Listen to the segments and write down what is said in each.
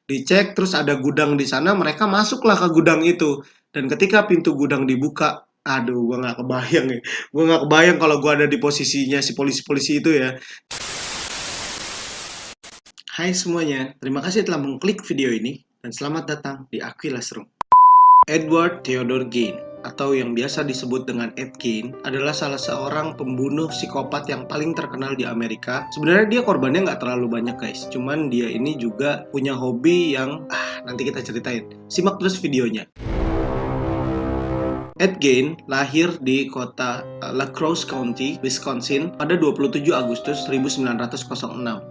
Dicek terus ada gudang di sana, mereka masuklah ke gudang itu. Dan ketika pintu gudang dibuka, aduh gua nggak kebayang ya. Gua nggak kebayang kalau gua ada di posisinya si polisi-polisi itu ya. Hai semuanya, terima kasih telah mengklik video ini dan selamat datang di Aquilas Room. Edward Theodore Gain atau yang biasa disebut dengan Ed Gein adalah salah seorang pembunuh psikopat yang paling terkenal di Amerika. Sebenarnya dia korbannya nggak terlalu banyak guys, cuman dia ini juga punya hobi yang nanti kita ceritain. Simak terus videonya. Ed Gein lahir di kota La Crosse County, Wisconsin pada 27 Agustus 1906.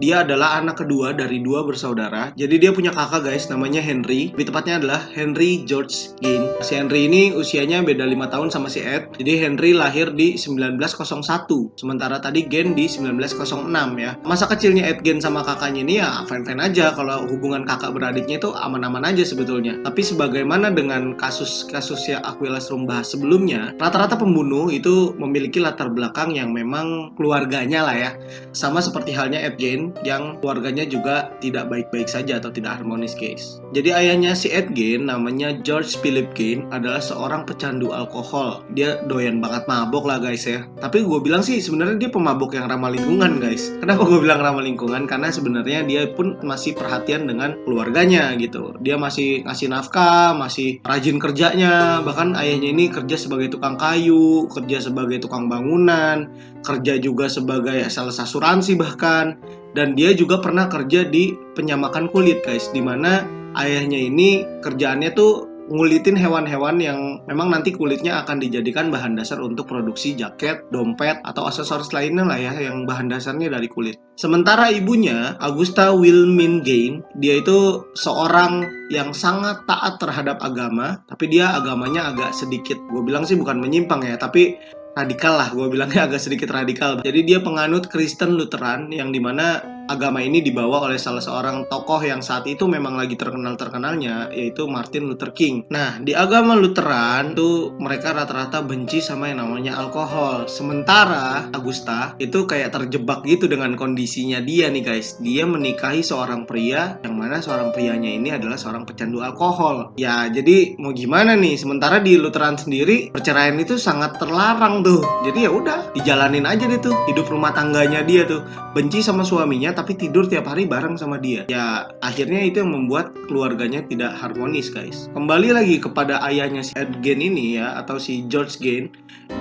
Dia adalah anak kedua dari dua bersaudara. Jadi dia punya kakak guys, namanya Henry. Lebih tepatnya adalah Henry George Gein. Si Henry ini usianya beda 5 tahun sama si Ed. Jadi Henry lahir di 1901, sementara tadi Gein di 1906 ya. Masa kecilnya Ed Gein sama kakaknya ini ya fine-fine aja. Kalau hubungan kakak beradiknya itu aman-aman aja sebetulnya. Tapi sebagaimana dengan kasus-kasus yang Aquilas Room sebelumnya, rata-rata pembunuh itu memiliki latar belakang yang memang keluarganya lah ya. Sama seperti halnya Ed Gein yang keluarganya juga tidak baik-baik saja atau tidak harmonis guys. Jadi ayahnya si Ed Gein namanya George Philip Gein adalah seorang pecandu alkohol. Dia doyan banget mabok lah guys ya. Tapi gue bilang sih sebenarnya dia pemabok yang ramah lingkungan guys. Kenapa gue bilang ramah lingkungan? Karena sebenarnya dia pun masih perhatian dengan keluarganya gitu. Dia masih ngasih nafkah, masih rajin kerjanya. Bahkan ayahnya ini kerja sebagai tukang kayu, kerja sebagai tukang bangunan, kerja juga sebagai sales asuransi bahkan. Dan dia juga pernah kerja di penyamakan kulit guys, dimana ayahnya ini kerjaannya tuh ngulitin hewan-hewan yang memang nanti kulitnya akan dijadikan bahan dasar untuk produksi jaket, dompet, atau aksesoris lainnya lah ya yang bahan dasarnya dari kulit. Sementara ibunya, Augusta Wilhelmine Gein, dia itu seorang yang sangat taat terhadap agama, tapi dia agamanya agak sedikit, gue bilang sih bukan menyimpang ya, tapi radikal lah, gue bilangnya agak sedikit radikal. Jadi dia penganut Kristen Lutheran yang dimana agama ini dibawa oleh salah seorang tokoh yang saat itu memang lagi terkenal-terkenalnya, yaitu Martin Luther King. Nah, di agama Lutheran tuh mereka rata-rata benci sama yang namanya alkohol. Sementara Augusta itu kayak terjebak gitu dengan kondisinya dia nih guys. Dia menikahi seorang pria yang mana seorang prianya ini adalah seorang pecandu alkohol. Ya, jadi mau gimana nih? Sementara di Lutheran sendiri perceraian itu sangat terlarang tuh. Jadi ya udah, dijalanin aja deh tuh hidup rumah tangganya dia tuh. Benci sama suaminya tapi tidur tiap hari bareng sama dia. Ya akhirnya itu yang membuat keluarganya tidak harmonis guys. Kembali lagi kepada ayahnya si Ed Gein ini ya, atau si George Gein.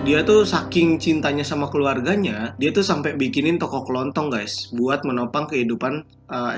Dia tuh saking cintanya sama keluarganya, dia tuh sampai bikinin toko kelontong guys, buat menopang kehidupan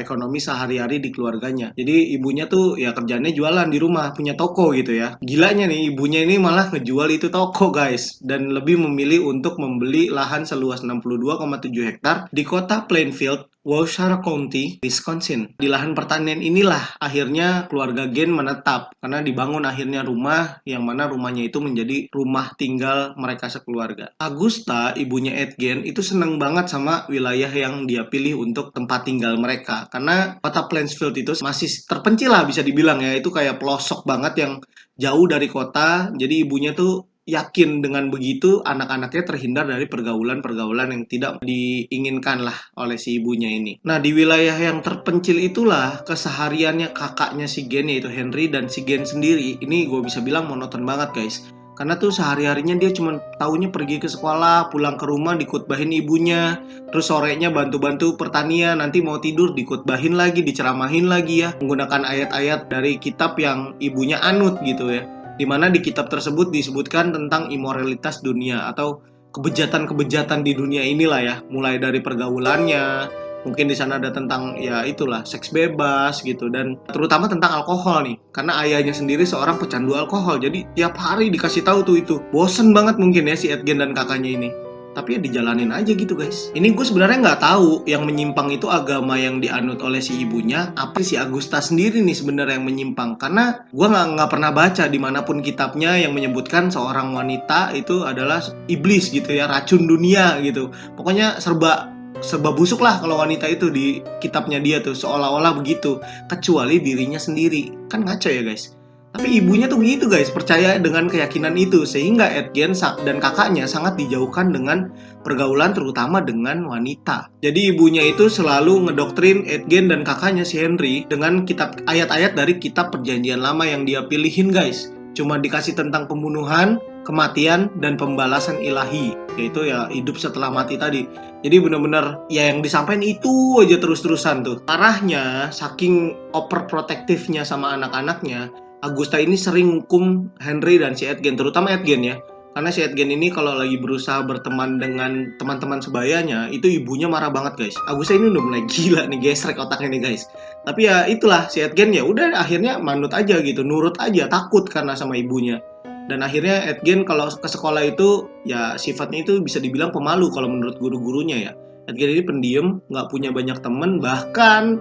ekonomi sehari-hari di keluarganya. Jadi ibunya tuh ya kerjanya jualan di rumah, punya toko gitu ya. Gilanya nih, ibunya ini malah ngejual itu toko guys, dan lebih memilih untuk membeli lahan seluas 62,7 hektar di kota Plainfield, Washoe County, Wisconsin. Di lahan pertanian inilah akhirnya keluarga Gein menetap karena dibangun akhirnya rumah yang mana rumahnya itu menjadi rumah tinggal mereka sekeluarga. Augusta, ibunya Ed Gein, itu seneng banget sama wilayah yang dia pilih untuk tempat tinggal mereka karena kota Plainfield itu masih terpencil lah bisa dibilang ya, itu kayak pelosok banget yang jauh dari kota. Jadi ibunya tuh yakin dengan begitu anak-anaknya terhindar dari pergaulan-pergaulan yang tidak diinginkan lah oleh si ibunya ini. Nah, di wilayah yang terpencil itulah kesehariannya kakaknya si Gen, yaitu Henry, dan si Gen sendiri ini gue bisa bilang monoton banget guys. Karena tuh sehari-harinya dia cuma taunya pergi ke sekolah, pulang ke rumah dikutbahin ibunya, terus sorenya bantu-bantu pertanian, nanti mau tidur dikutbahin lagi, diceramahin lagi ya, menggunakan ayat-ayat dari kitab yang ibunya anut gitu ya. Di mana di kitab tersebut disebutkan tentang imoralitas dunia atau kebejatan-kebejatan di dunia inilah ya, mulai dari pergaulannya, mungkin di sana ada tentang ya itulah seks bebas gitu, dan terutama tentang alkohol nih, karena ayahnya sendiri seorang pecandu alkohol. Jadi tiap hari dikasih tahu tuh itu, bosen banget mungkin ya si Edgen dan kakaknya ini, tapi ya dijalanin aja gitu guys. Ini gue sebenarnya nggak tahu yang menyimpang itu agama yang dianut oleh si ibunya apa si Augusta sendiri nih sebenarnya yang menyimpang, karena gue nggak pernah baca dimanapun kitabnya yang menyebutkan seorang wanita itu adalah iblis gitu ya, racun dunia gitu. Pokoknya serba serba busuk lah kalau wanita itu di kitabnya dia tuh, seolah-olah begitu, kecuali dirinya sendiri. Kan ngaco ya guys. Tapi ibunya tuh gitu guys, percaya dengan keyakinan itu, sehingga Edgen dan kakaknya sangat dijauhkan dengan pergaulan terutama dengan wanita. Jadi ibunya itu selalu ngedoktrin Edgen dan kakaknya si Henry dengan kitab ayat-ayat dari kitab perjanjian lama yang dia pilihin guys. Cuma dikasih tentang pembunuhan, kematian, dan pembalasan ilahi, yaitu ya hidup setelah mati tadi. Jadi bener-bener ya yang disampaikan itu aja terus-terusan tuh. Parahnya, saking overprotective-nya sama anak-anaknya, Agusta ini sering hukum Henry dan si Edgen, terutama Edgen ya. Karena si Edgen ini kalau lagi berusaha berteman dengan teman-teman sebayanya, itu ibunya marah banget guys. Agusta ini udah mulai gila nih, gesrek otaknya nih guys. Tapi ya itulah, si Edgen ya udah akhirnya manut aja gitu, nurut aja, takut karena sama ibunya. Dan akhirnya Edgen kalau ke sekolah itu ya sifatnya itu bisa dibilang pemalu kalau menurut guru-gurunya ya. Edgen ini pendiam, nggak punya banyak teman, bahkan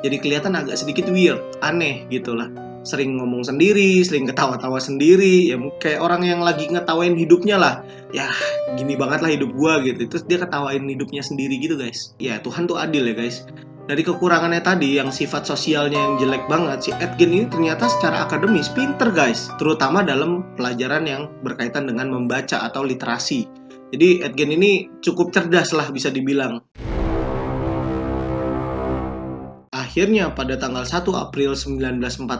jadi kelihatan agak sedikit weird, aneh gitu lah. Sering ngomong sendiri, sering ketawa-tawa sendiri, ya kayak orang yang lagi ngetawain hidupnya lah. Ya gini banget lah hidup gua gitu. Terus dia ketawain hidupnya sendiri gitu guys. Ya Tuhan tuh adil ya guys. Dari kekurangannya tadi yang sifat sosialnya yang jelek banget, si Edgen ini ternyata secara akademis pinter guys, terutama dalam pelajaran yang berkaitan dengan membaca atau literasi. Jadi Edgen ini cukup cerdas lah bisa dibilang. Akhirnya pada tanggal 1 April 1940,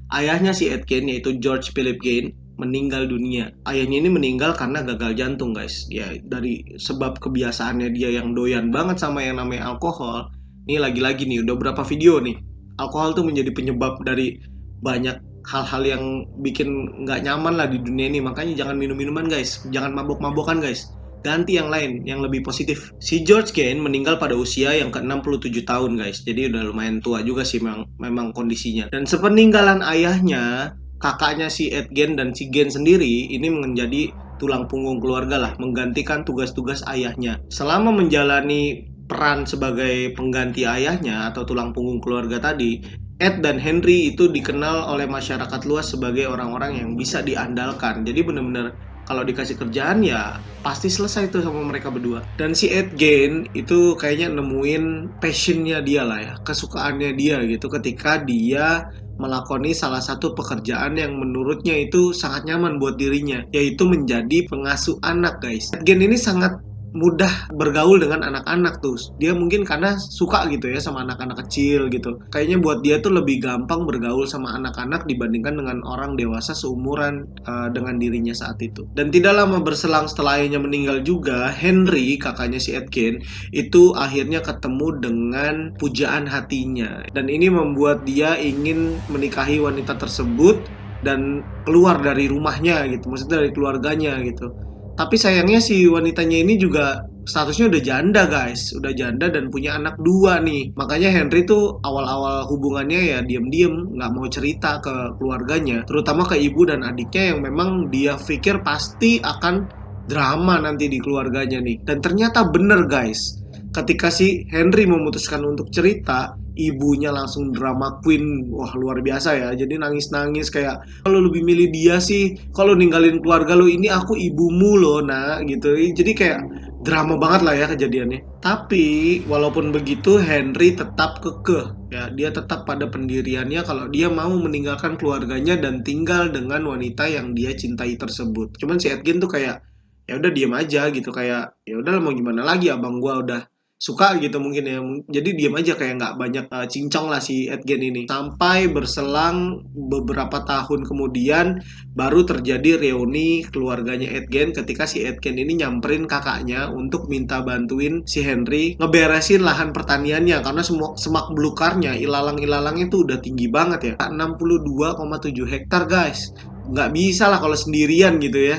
ayahnya si Edgen yaitu George Philip Gain meninggal dunia. Ayahnya ini meninggal karena gagal jantung guys. Ya dari sebab kebiasaannya dia yang doyan banget sama yang namanya alkohol. Ini lagi-lagi nih udah berapa video nih. Alkohol tuh menjadi penyebab dari banyak hal-hal yang bikin nggak nyaman lah di dunia ini. Makanya jangan minum-minuman guys. Jangan mabok-mabokan guys. Ganti yang lain, yang lebih positif. Si George Gain meninggal pada usia yang ke-67 tahun guys. Jadi udah lumayan tua juga sih memang kondisinya. Dan sepeninggalan ayahnya, kakaknya si Edgen dan si Gain sendiri ini menjadi tulang punggung keluarga lah, menggantikan tugas-tugas ayahnya. Selama menjalani peran sebagai pengganti ayahnya atau tulang punggung keluarga tadi, Ed dan Henry itu dikenal oleh masyarakat luas sebagai orang-orang yang bisa diandalkan. Jadi benar-benar kalau dikasih kerjaan ya pasti selesai tuh sama mereka berdua. Dan si Ed Gein itu kayaknya nemuin passionnya dia lah ya, kesukaannya dia gitu ketika dia melakoni salah satu pekerjaan yang menurutnya itu sangat nyaman buat dirinya, yaitu menjadi pengasuh anak guys. Ed Gein ini sangat mudah bergaul dengan anak-anak tuh. Dia mungkin karena suka gitu ya sama anak-anak kecil gitu. Kayaknya buat dia tuh lebih gampang bergaul sama anak-anak dibandingkan dengan orang dewasa seumuran dengan dirinya saat itu. Dan tidak lama berselang setelah ayahnya meninggal juga, Henry, kakaknya si Edgen, itu akhirnya ketemu dengan pujaan hatinya. Dan ini membuat dia ingin menikahi wanita tersebut dan keluar dari rumahnya gitu, maksudnya dari keluarganya gitu. Tapi sayangnya si wanitanya ini juga statusnya udah janda guys, udah janda dan punya anak dua nih. Makanya Henry tuh awal-awal hubungannya ya diem-diem, nggak mau cerita ke keluarganya, terutama ke ibu dan adiknya yang memang dia pikir pasti akan drama nanti di keluarganya nih. Dan ternyata bener guys, ketika si Henry memutuskan untuk cerita, ibunya langsung drama queen, wah luar biasa ya. Jadi nangis-nangis kayak, kalau lebih milih dia sih, kalau ninggalin keluarga lo ini aku ibumu loh nak gitu. Jadi kayak drama banget lah ya kejadiannya. Tapi walaupun begitu Henry tetap kekeh ya, dia tetap pada pendiriannya kalau dia mau meninggalkan keluarganya dan tinggal dengan wanita yang dia cintai tersebut. Cuman si Edgin tuh kayak ya udah diem aja gitu, kayak ya udah mau gimana lagi, abang gua udah suka gitu mungkin ya, jadi diam aja kayak nggak banyak cincong lah si Edgen ini. Sampai berselang beberapa tahun kemudian baru terjadi reuni keluarganya Edgen ketika si Edgen ini nyamperin kakaknya untuk minta bantuin si Henry ngeberesin lahan pertaniannya karena semua semak belukarnya, ilalang-ilalangnya itu udah tinggi banget ya, 62,7 hektar guys, nggak bisa lah kalau sendirian gitu ya.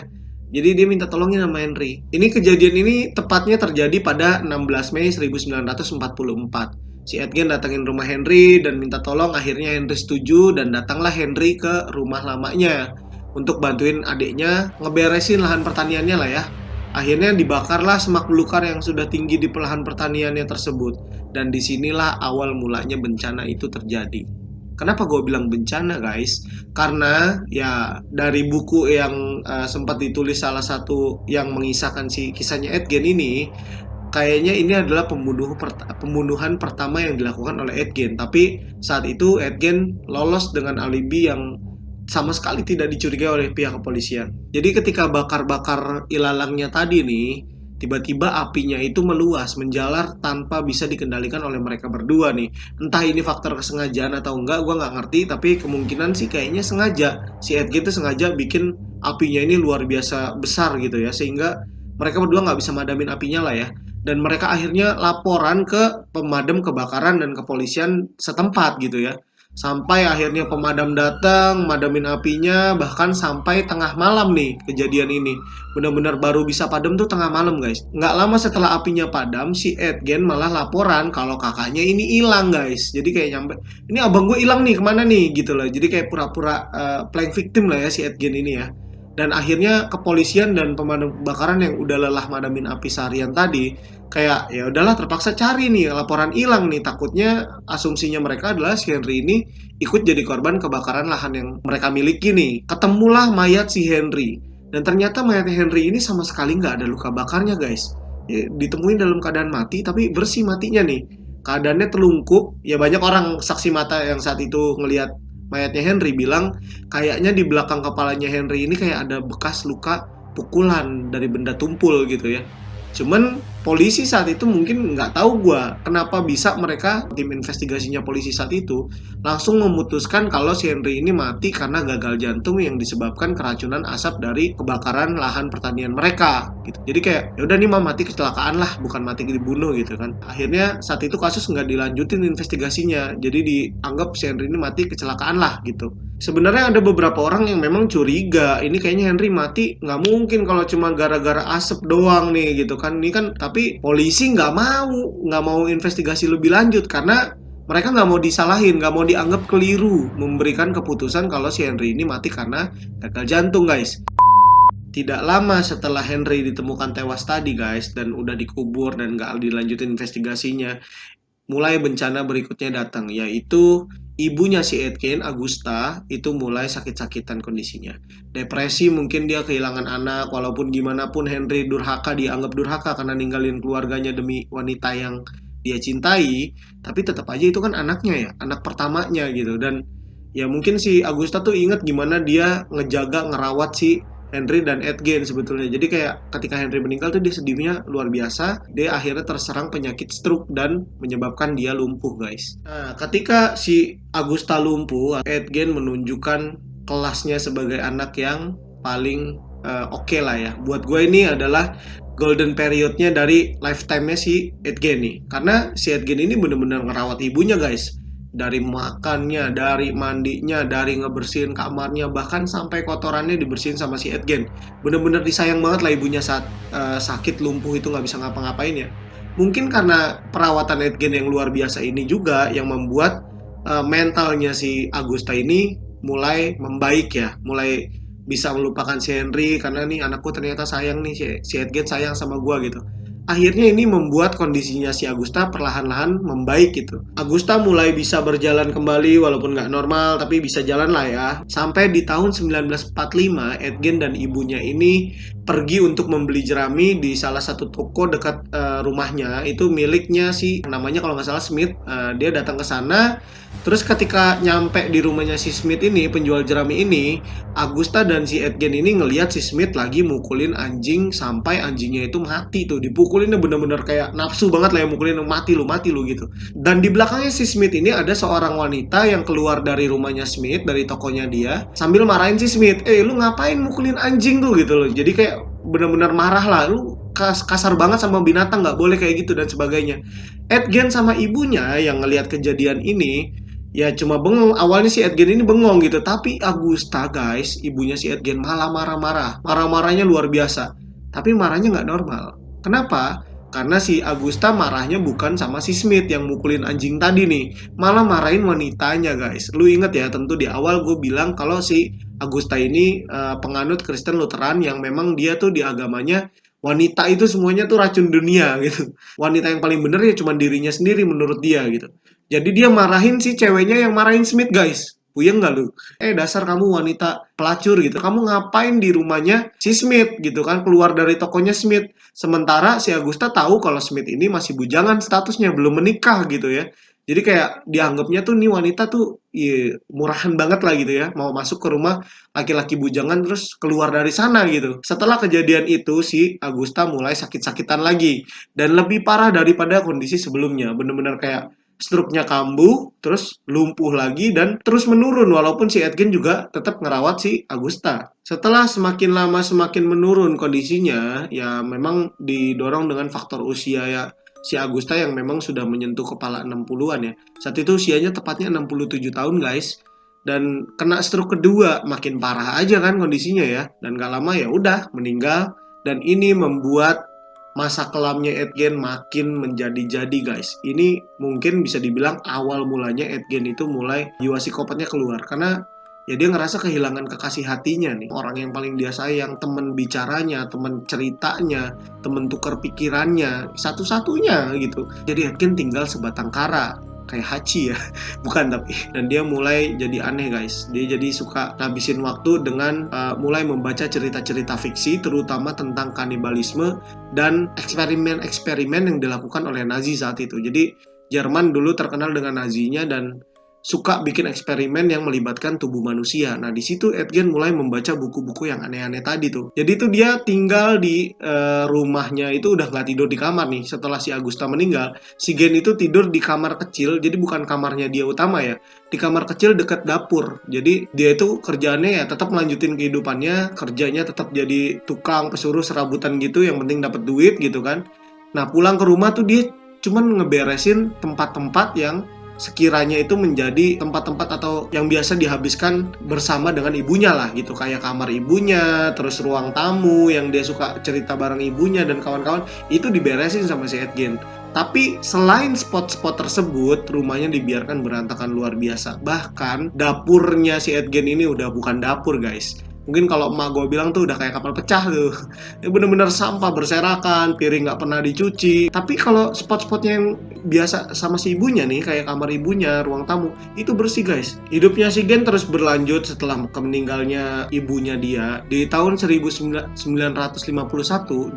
Jadi dia minta tolongin sama Henry. Ini kejadian ini tepatnya terjadi pada 16 Mei 1944. Si Edgen datengin rumah Henry dan minta tolong, akhirnya Henry setuju dan datanglah Henry ke rumah lamanya untuk bantuin adiknya ngeberesin lahan pertaniannya lah ya. Akhirnya dibakarlah semak belukar yang sudah tinggi di lahan pertaniannya tersebut. Dan disinilah awal mulanya bencana itu terjadi. Kenapa gue bilang bencana guys? Karena ya dari buku yang sempat ditulis salah satu yang mengisahkan si kisahnya Edgen ini, kayaknya ini adalah pembunuhan pertama yang dilakukan oleh Edgen. Tapi saat itu Edgen lolos dengan alibi yang sama sekali tidak dicurigai oleh pihak kepolisian. Jadi ketika bakar-bakar ilalangnya tadi nih, tiba-tiba apinya itu meluas, menjalar tanpa bisa dikendalikan oleh mereka berdua nih. Entah ini faktor kesengajaan atau enggak, gue nggak ngerti, tapi kemungkinan sih kayaknya sengaja. Si Edge itu sengaja bikin apinya ini luar biasa besar gitu ya, sehingga mereka berdua nggak bisa madamin apinya lah ya. Dan mereka akhirnya laporan ke pemadam kebakaran dan kepolisian setempat gitu ya, sampai akhirnya pemadam datang, madamin apinya, bahkan sampai tengah malam nih kejadian ini. Benar-benar baru bisa padam tuh tengah malam guys. Nggak lama setelah apinya padam, si Edgen malah laporan kalau kakaknya ini hilang guys. Jadi kayak nyampe, ini abang gue hilang nih, kemana nih gitu loh. Jadi kayak pura-pura playing victim lah ya si Edgen ini ya. Dan akhirnya kepolisian dan pemadam kebakaran yang udah lelah madamin api seharian tadi, kayak ya udahlah terpaksa cari nih, laporan hilang nih. Takutnya asumsinya mereka adalah si Henry ini ikut jadi korban kebakaran lahan yang mereka miliki nih. Ketemulah mayat si Henry, dan ternyata mayat Henry ini sama sekali nggak ada luka bakarnya guys. Ya, ditemuin dalam keadaan mati tapi bersih matinya nih. Keadaannya telungkup. Ya banyak orang saksi mata yang saat itu ngelihat mayatnya Henry bilang kayaknya di belakang kepalanya Henry ini kayak ada bekas luka pukulan dari benda tumpul gitu ya. Cuman polisi saat itu mungkin nggak tahu gua kenapa bisa mereka, tim investigasinya polisi saat itu langsung memutuskan kalau si Henry ini mati karena gagal jantung yang disebabkan keracunan asap dari kebakaran lahan pertanian mereka gitu. Jadi kayak ya udah nih mah mati kecelakaan lah, bukan mati dibunuh gitu kan. Akhirnya saat itu kasus nggak dilanjutin investigasinya, jadi dianggap si Henry ini mati kecelakaan lah gitu. Sebenarnya ada beberapa orang yang memang curiga ini kayaknya Henry mati nggak mungkin kalau cuma gara-gara asap doang nih gitu kan. Ini kan tapi polisi nggak mau investigasi lebih lanjut karena mereka nggak mau disalahin, nggak mau dianggap keliru memberikan keputusan kalau si Henry ini mati karena gagal jantung guys. Tidak lama setelah Henry ditemukan tewas tadi guys, dan udah dikubur dan nggak dilanjutin investigasinya, mulai bencana berikutnya datang, yaitu ibunya si Edkin, Agusta, itu mulai sakit-sakitan kondisinya. Depresi, mungkin dia kehilangan anak, walaupun gimana pun Henry durhaka, dianggap durhaka karena ninggalin keluarganya demi wanita yang dia cintai, tapi tetap aja itu kan anaknya ya, anak pertamanya gitu. Dan ya mungkin si Agusta tuh inget gimana dia ngejaga, ngerawat si Henry dan Edgen sebetulnya. Jadi kayak ketika Henry meninggal tuh dia sedihnya luar biasa. Dia akhirnya terserang penyakit stroke dan menyebabkan dia lumpuh guys. Nah ketika si Agusta lumpuh, Edgen menunjukkan kelasnya sebagai anak yang paling oke lah ya. Buat gue ini adalah golden periodnya dari lifetime-nya si Edgen nih. Karena si Edgen ini bener-bener ngerawat ibunya guys, dari makannya, dari mandinya, dari ngebersihin kamarnya, bahkan sampai kotorannya dibersihin sama si Edgen. Bener-bener disayang banget lah ibunya saat sakit lumpuh itu nggak bisa ngapa-ngapain ya. Mungkin karena perawatan Edgen yang luar biasa ini juga yang membuat mentalnya si Agusta ini mulai membaik ya, mulai bisa melupakan si Henry karena nih anakku ternyata sayang nih, si Edgen sayang sama gua gitu. Akhirnya ini membuat kondisinya si Agusta perlahan-lahan membaik gitu. Agusta mulai bisa berjalan kembali walaupun nggak normal, tapi bisa jalan lah ya. Sampai di tahun 1945, Edgen dan ibunya ini pergi untuk membeli jerami di salah satu toko dekat rumahnya. Itu miliknya si namanya kalau nggak salah Smith. Dia datang ke sana. Terus ketika nyampe di rumahnya si Smith ini, penjual jerami ini, Agusta dan si Edgen ini ngelihat si Smith lagi mukulin anjing sampai anjingnya itu mati tuh. Dipukulinnya bener-bener kayak nafsu banget lah ya, mukulin mati lu gitu. Dan di belakangnya si Smith ini ada seorang wanita yang keluar dari rumahnya Smith, dari tokonya dia, sambil marahin si Smith. Lu ngapain mukulin anjing tuh gitu loh. Jadi kayak bener-bener marah lah, lu kasar banget sama binatang, nggak boleh kayak gitu dan sebagainya. Edgen sama ibunya yang ngelihat kejadian ini ya cuma bengong. Awalnya si Edgen ini bengong gitu, tapi Agusta guys, ibunya si Edgen malah marah-marah. Marah-marahnya luar biasa, tapi marahnya nggak normal. Kenapa? Karena si Agusta marahnya bukan sama si Smith yang mukulin anjing tadi nih, malah marahin wanitanya guys. Lu inget ya, tentu di awal gue bilang kalau si Agusta ini penganut Kristen Lutheran yang memang dia tuh di agamanya wanita itu semuanya tuh racun dunia gitu. Wanita yang paling bener ya cuma dirinya sendiri menurut dia gitu. Jadi dia marahin si ceweknya yang marahin Smith guys. Puyeng gak lu? Dasar kamu wanita pelacur gitu. Kamu ngapain di rumahnya si Smith gitu kan? Keluar dari tokonya Smith. Sementara si Agusta tahu kalau Smith ini masih bujangan statusnya, belum menikah gitu ya. Jadi kayak dianggapnya tuh nih wanita tuh murahan banget lah gitu ya, mau masuk ke rumah laki-laki bujangan terus keluar dari sana gitu. Setelah kejadian itu si Agusta mulai sakit-sakitan lagi dan lebih parah daripada kondisi sebelumnya. Bener-bener kayak struknya kambuh, terus lumpuh lagi dan terus menurun walaupun si Edgen juga tetap ngerawat si Agusta. Setelah semakin lama semakin menurun kondisinya, ya memang didorong dengan faktor usia ya si Agusta yang memang sudah menyentuh kepala 60-an ya. Saat itu usianya tepatnya 67 tahun guys. Dan kena stroke kedua, makin parah aja kan kondisinya ya. Dan gak lama ya udah meninggal. Dan ini membuat masa kelamnya Edgen makin menjadi-jadi guys. Ini mungkin bisa dibilang awal mulanya Edgen itu mulai jiwa psikopatnya keluar. Karena ya dia ngerasa kehilangan kekasih hatinya nih. Orang yang paling dia sayang, teman bicaranya, teman ceritanya, temen tukar pikirannya, satu-satunya gitu. Jadi Edgen tinggal sebatang kara, kayak Hachi ya, bukan tapi. Dan dia mulai jadi aneh guys. Dia jadi suka ngabisin waktu dengan mulai membaca cerita-cerita fiksi, terutama tentang kanibalisme dan eksperimen-eksperimen yang dilakukan oleh Nazi saat itu. Jadi Jerman dulu terkenal dengan Nazinya dan suka bikin eksperimen yang melibatkan tubuh manusia. Nah, di situ Edgen mulai membaca buku-buku yang aneh-aneh tadi tuh. Jadi itu dia tinggal di rumahnya itu udah nggak tidur di kamar nih. Setelah si Agusta meninggal, si Gen itu tidur di kamar kecil. Jadi bukan kamarnya dia utama ya. Di kamar kecil dekat dapur. Jadi dia itu kerjaannya ya tetap melanjutin kehidupannya, kerjanya tetap jadi tukang pesuruh serabutan gitu. Yang penting dapat duit gitu kan. Nah, pulang ke rumah tuh dia cuman ngeberesin tempat-tempat yang sekiranya itu menjadi tempat-tempat atau yang biasa dihabiskan bersama dengan ibunya lah gitu, kayak kamar ibunya, terus ruang tamu yang dia suka cerita bareng ibunya dan kawan-kawan, itu diberesin sama si Edgen. Tapi selain spot-spot tersebut, rumahnya dibiarkan berantakan luar biasa. Bahkan dapurnya si Edgen ini udah bukan dapur guys. Mungkin kalau emak gue bilang tuh udah kayak kapal pecah tuh. Ya bener-bener sampah berserakan, piring nggak pernah dicuci. Tapi kalau spot-spotnya yang biasa sama si ibunya nih, kayak kamar ibunya, ruang tamu, itu bersih guys. Hidupnya si Gen terus berlanjut setelah meninggalnya ibunya dia. Di tahun 1951,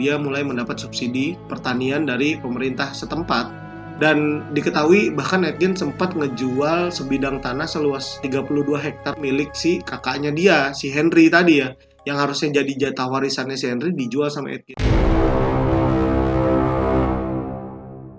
dia mulai mendapat subsidi pertanian dari pemerintah setempat. Dan diketahui bahkan Edgen sempat ngejual sebidang tanah seluas 32 hektar milik si kakaknya dia, si Henry tadi ya. Yang harusnya jadi jatah warisannya si Henry dijual sama Edgen.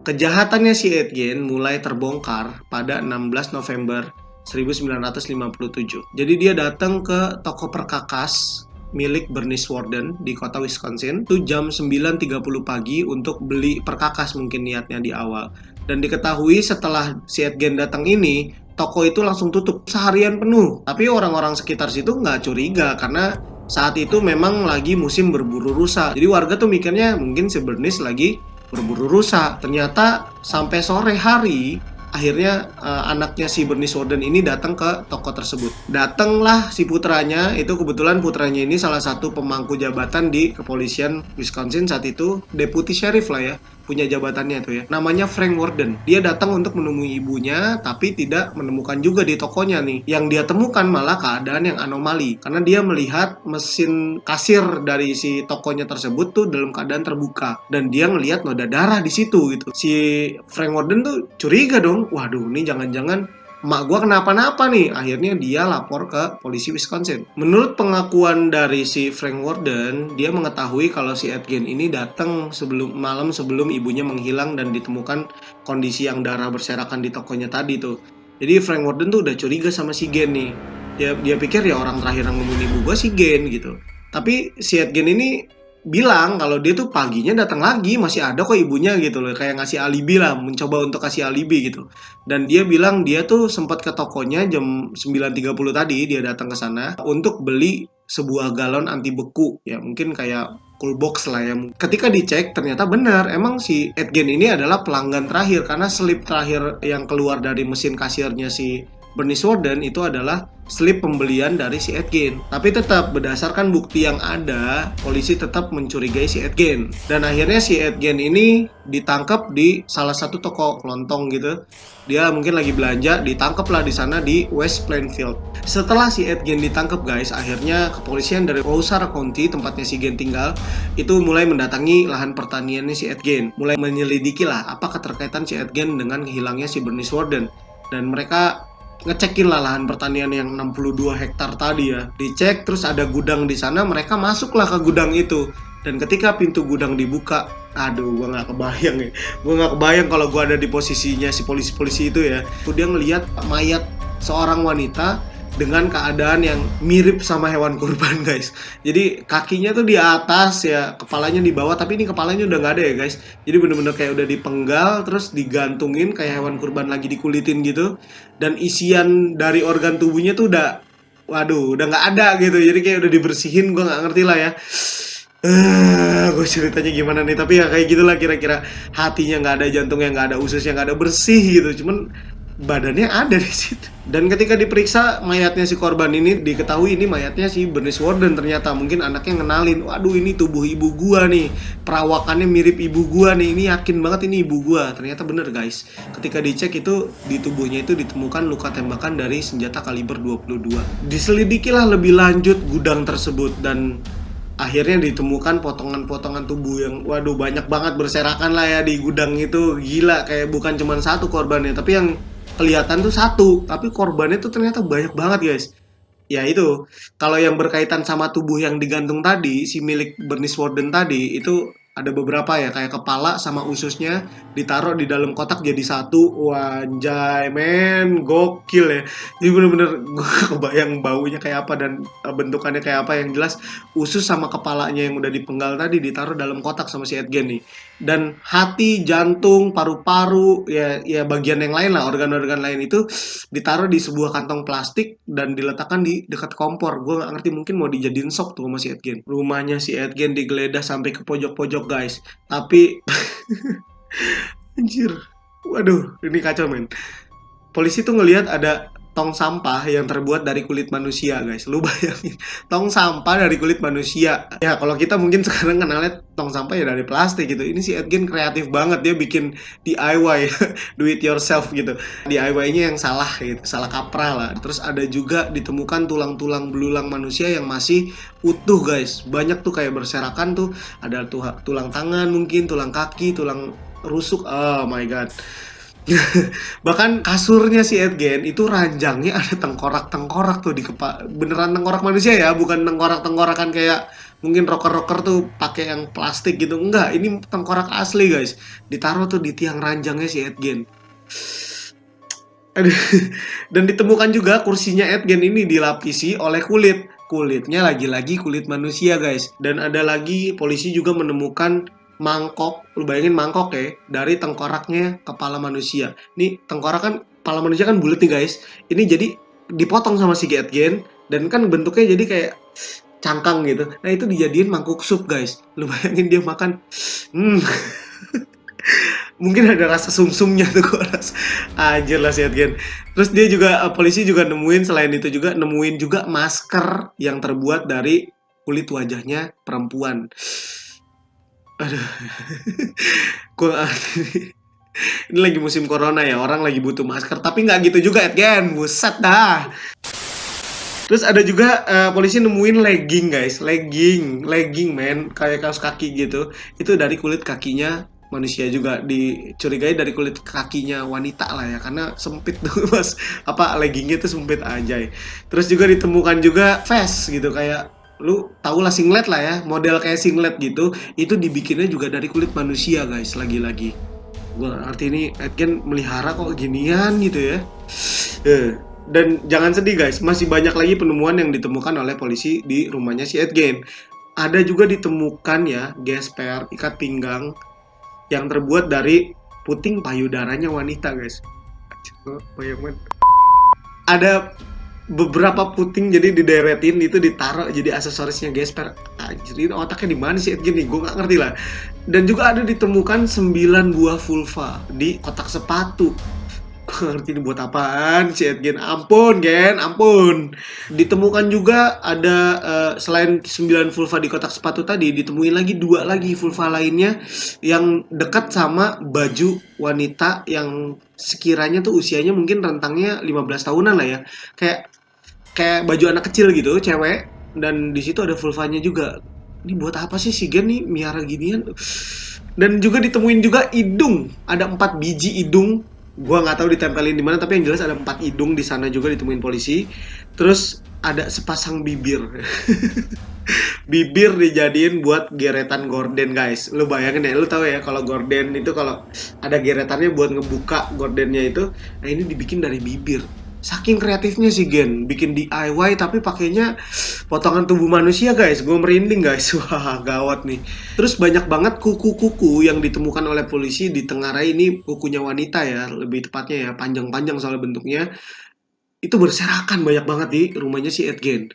Kejahatannya si Edgen mulai terbongkar pada 16 November 1957. Jadi dia datang ke toko perkakas milik Bernice Warden di kota Wisconsin itu jam 9.30 pagi untuk beli perkakas, mungkin niatnya di awal. Dan diketahui setelah si Edgen datang ini, toko itu langsung tutup seharian penuh. Tapi orang-orang sekitar situ nggak curiga karena saat itu memang lagi musim berburu rusa. Jadi warga tuh mikirnya mungkin si Bernice lagi berburu rusa. Ternyata sampai sore hari akhirnya anaknya si Bernice Warden ini datang ke toko tersebut. Datanglah si putranya, itu kebetulan putranya ini salah satu pemangku jabatan di kepolisian Wisconsin saat itu, deputy sheriff lah ya, punya jabatannya tuh ya. Namanya Frank Warden. Dia datang untuk menemui ibunya, tapi tidak menemukan juga di tokonya nih. Yang dia temukan malah keadaan yang anomali, karena dia melihat mesin kasir dari si tokonya tersebut tuh dalam keadaan terbuka, dan dia ngelihat noda darah di situ gitu. Si Frank Warden tuh curiga dong, waduh ini jangan-jangan emak gua kenapa-napa nih. Akhirnya dia lapor ke polisi Wisconsin. Menurut pengakuan dari si Frank Warden, dia mengetahui kalau si Edgen ini datang malam sebelum ibunya menghilang dan ditemukan kondisi yang darah berserakan di tokonya tadi tuh. Jadi Frank Warden tuh udah curiga sama si Gen nih. Dia pikir ya orang terakhir yang nemuin ibu gua si Gen gitu. Tapi si Edgen ini bilang kalau dia tuh paginya datang lagi, masih ada kok ibunya gitu loh, kayak ngasih alibi lah, mencoba untuk kasih alibi gitu. Dan dia bilang dia tuh sempat ke tokonya jam 9.30 tadi, dia datang ke sana untuk beli sebuah galon anti beku, ya mungkin kayak cool box lah ya. Ketika dicek ternyata benar, emang si Edgen ini adalah pelanggan terakhir karena slip terakhir yang keluar dari mesin kasirnya si Bernice Warden itu adalah slip pembelian dari si Edgen. Tapi tetap berdasarkan bukti yang ada, polisi tetap mencurigai si Edgen. Dan akhirnya si Edgen ini ditangkap di salah satu toko kelontong gitu. Dia mungkin lagi belanja, ditangkap lah di sana di West Plainfield. Setelah si Edgen ditangkap guys, akhirnya kepolisian dari Roussar County, tempatnya si Gen tinggal, itu mulai mendatangi lahan pertaniannya si Edgen. Mulai menyelidiki lah apa keterkaitan si Edgen dengan hilangnya si Bernice Warden. Dan mereka ngecekin lah lahan pertanian yang 62 hektar tadi ya. Dicek, terus ada gudang di sana, mereka masuklah ke gudang itu. Dan ketika pintu gudang dibuka, aduh, gue nggak kebayang ya. Gue nggak kebayang kalau gue ada di posisinya si polisi-polisi itu ya. Dia ngelihat mayat seorang wanita dengan keadaan yang mirip sama hewan kurban guys. Jadi kakinya tuh di atas ya, kepalanya di bawah, tapi ini kepalanya udah nggak ada ya guys. Jadi bener-bener kayak udah dipenggal, terus digantungin kayak hewan kurban lagi dikulitin gitu. Dan isian dari organ tubuhnya tuh udah, waduh, udah nggak ada gitu. Jadi kayak udah dibersihin, gue nggak ngerti lah ya. Gue ceritanya gimana nih, tapi ya kayak gitulah kira-kira. Hatinya nggak ada, jantungnya nggak ada, ususnya nggak ada, bersih gitu. Cuman badannya ada di situ. Dan ketika diperiksa mayatnya si korban ini, diketahui ini mayatnya si Bernice Warden. Ternyata mungkin anaknya ngenalin, waduh ini tubuh ibu gua nih, perawakannya mirip ibu gua nih, ini yakin banget ini ibu gua. Ternyata bener guys, ketika dicek itu di tubuhnya itu ditemukan luka tembakan dari senjata kaliber 22. Diselidikilah lebih lanjut gudang tersebut dan akhirnya ditemukan potongan-potongan tubuh yang waduh banyak banget berserakan lah ya di gudang itu. Gila, kayak bukan cuma satu korbannya, tapi yang kelihatan tuh satu, tapi korbannya tuh ternyata banyak banget guys. Ya itu, kalau yang berkaitan sama tubuh yang digantung tadi, si milik Bernice Warden tadi, itu ada beberapa ya, kayak kepala sama ususnya ditaruh di dalam kotak jadi satu. Wanjay men, gokil ya. Jadi bener-bener gue kebayang baunya kayak apa dan bentukannya kayak apa. Yang jelas usus sama kepalanya yang udah dipenggal tadi ditaruh dalam kotak sama si Edgen nih. Dan hati, jantung, paru-paru, ya bagian yang lain lah, organ-organ lain itu ditaruh di sebuah kantong plastik dan diletakkan di dekat kompor. Gue nggak ngerti, mungkin mau dijadiin sop tuh sama si Edgen. Rumahnya si Edgen digeledah sampai ke pojok-pojok guys. Tapi anjir, waduh, ini kacau men. Polisi tuh ngelihat ada tong sampah yang terbuat dari kulit manusia guys. Lu bayangin, tong sampah dari kulit manusia. Ya kalau kita mungkin sekarang kenalnya tong sampah ya dari plastik gitu. Ini si Edgen kreatif banget, dia bikin DIY do it yourself gitu. DIY-nya yang salah gitu, salah kaprah lah. Terus ada juga ditemukan tulang-tulang belulang manusia yang masih utuh guys. Banyak tuh kayak berserakan tuh, ada tulang tangan mungkin, tulang kaki, tulang rusuk. Oh my god. Bahkan kasurnya si Edgen itu ranjangnya ada tengkorak-tengkorak tuh di kepala. Beneran tengkorak manusia ya, bukan tengkorak-tengkorakan kayak mungkin rocker-rocker tuh pakai yang plastik gitu. Enggak, ini tengkorak asli guys. Ditaruh tuh di tiang ranjangnya si Edgen. Dan ditemukan juga kursinya Edgen ini dilapisi oleh kulit. Kulitnya lagi-lagi kulit manusia guys. Dan ada lagi, polisi juga menemukan mangkok, lu bayangin mangkok ya, dari tengkoraknya kepala manusia. Nih tengkorak kan, kepala manusia kan bulat nih guys. Ini jadi dipotong sama si Edgen dan kan bentuknya jadi kayak cangkang gitu. Nah itu dijadiin mangkuk sup guys. Lu bayangin dia makan, mungkin ada rasa sumsumnya tuh gue rasa. Anjir lah si Edgen. Terus dia juga, polisi juga nemuin, selain itu juga nemuin juga masker yang terbuat dari kulit wajahnya perempuan. Aduh, gue ini lagi musim corona ya, orang lagi butuh masker, tapi nggak gitu juga Edgen, buset dah. Terus ada juga polisi nemuin legging guys, legging men, kayak kaos kaki gitu, itu dari kulit kakinya manusia juga, dicurigai dari kulit kakinya wanita lah ya, karena sempit tuh mas, apa leggingnya tuh sempit aja. Terus juga ditemukan juga vest gitu, kayak lu tau lah singlet lah ya, model kayak singlet gitu, itu dibikinnya juga dari kulit manusia guys. Lagi-lagi gue ngerti ini Edgen melihara kok ginian gitu ya. Dan jangan sedih guys, masih banyak lagi penemuan yang ditemukan oleh polisi di rumahnya si Edgen. Ada juga ditemukan ya gesper, ikat pinggang yang terbuat dari puting payudaranya wanita guys. Bayangin, ada beberapa puting jadi dideretin, itu ditaruh jadi aksesorisnya gesper. Anjir, otaknya di mana sih Edgen nih, gue nggak ngerti lah. Dan juga ada ditemukan 9 buah vulva di kotak sepatu. Ngerti ini buat apaan si Edgen, ampun Gen, ampun. Ditemukan juga ada selain 9 vulva di kotak sepatu tadi, ditemuin lagi 2 lagi vulva lainnya yang dekat sama baju wanita yang sekiranya tuh usianya mungkin rentangnya 15 tahunan lah ya. Kayak kayak baju anak kecil gitu, cewek, dan di situ ada vulvanya juga. Ini buat apa sih si Gen nih miara ginian? Dan juga ditemuin juga hidung, ada 4 biji hidung. Gua nggak tahu ditempelin di mana, tapi yang jelas ada 4 hidung di sana juga ditemuin polisi. Terus ada sepasang bibir. Bibir dijadiin buat geretan gorden guys. Lu bayangin ya, lu tahu ya kalau gorden itu kalau ada geretannya buat ngebuka gordennya itu, nah ini dibikin dari bibir. Saking kreatifnya sih Gen, bikin DIY tapi pakainya potongan tubuh manusia guys. Gue merinding guys, wah gawat nih. Terus banyak banget kuku-kuku yang ditemukan oleh polisi di Tenggarai. Ini kukunya wanita ya, lebih tepatnya ya, panjang-panjang soalnya bentuknya. Itu berserakan banyak banget di rumahnya si Edgen.